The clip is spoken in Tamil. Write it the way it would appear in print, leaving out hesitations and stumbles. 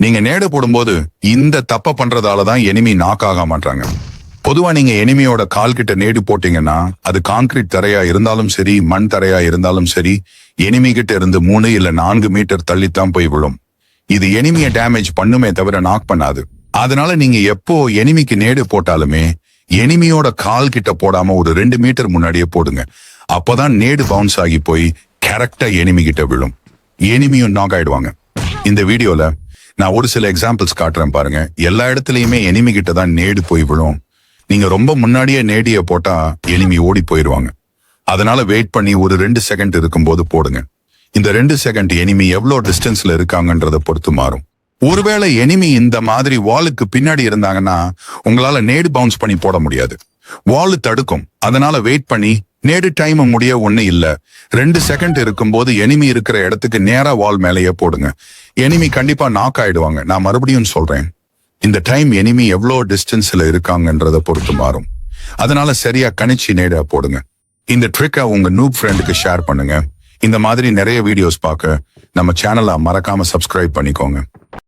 நீங்க நேடு போடும்போது இந்த தப்ப பண்றதாலதான் எனிமி நாக் ஆக மாட்டாங்க. பொதுவா நீங்க எனிமியோட கால் கிட்ட நேடு போட்டீங்கன்னா அது கான்கிரீட் தரையா இருந்தாலும் சரி, மண் தரையா இருந்தாலும் சரி, எனிமி கிட்ட இருந்து 3 இல்ல 4 மீட்டர் தள்ளித்தான் போய் விழும். இது எனிமிய டேமேஜ் பண்ணுமே தவிர நாக் பண்ணாது. அதனால நீங்க எப்போ எனிமிக்கு நேடு போட்டாலுமே எனிமியோட கால் கிட்ட போடாம ஒரு 2 மீட்டர் முன்னாடியே போடுங்க. அப்பதான் நேடு பவுன்ஸ் ஆகி போய் கரெக்டா எனிமி கிட்ட விழும். எனிமியும் நாக் ஆயிடுவாங்க. இந்த வீடியோல நான் ஒரு சில எக்ஸாம்பிள்ஸ் காட்டுறேன் பாருங்க. எல்லா இடத்துலயுமே எனிமி கிட்ட தான் நேடு போய் விழும். நீங்க ரொம்ப முன்னாடியே நேடிய போட்டா எனிமி ஓடி போயிருவாங்க. அதனால வெயிட் பண்ணி ஒரு 2 செகண்ட் இருக்கும்போது போடுங்க. இந்த 2 செகண்ட் எனிமி எவ்வளவு டிஸ்டன்ஸ்ல இருக்காங்கன்றத பொறுத்து மாறும். ஒருவேளை எனிமி இந்த மாதிரி வாலுக்கு பின்னாடி இருந்தாங்கன்னா உங்களால நேடு பவுன்ஸ் பண்ணி போட முடியாது. வால் தடுக்கும். அதனால வெயிட் பண்ணி நேடு டைம் முடிய ஒண்ணு இல்ல 2 செகண்ட் இருக்கும்போது எனிமி இருக்கிற இடத்துக்கு நேரா வால் மேலேயே போடுங்க. எனிமி கண்டிப்பா நாக் ஆயிடுவாங்க. நான் மறுபடியும் சொல்றேன், இந்த டைம் எனிமி எவ்வளோ டிஸ்டன்ஸ்ல இருக்காங்கன்றத பொறுத்து மாறும். அதனால சரியா கணிச்சு நேட போடுங்க. இந்த ட்ரிக்கை உங்க நூப் ஃப்ரெண்டுக்கு ஷேர் பண்ணுங்க. இந்த மாதிரி நிறைய வீடியோஸ் பார்க்க நம்ம சேனலை மறக்காம சப்ஸ்கிரைப் பண்ணிக்கோங்க.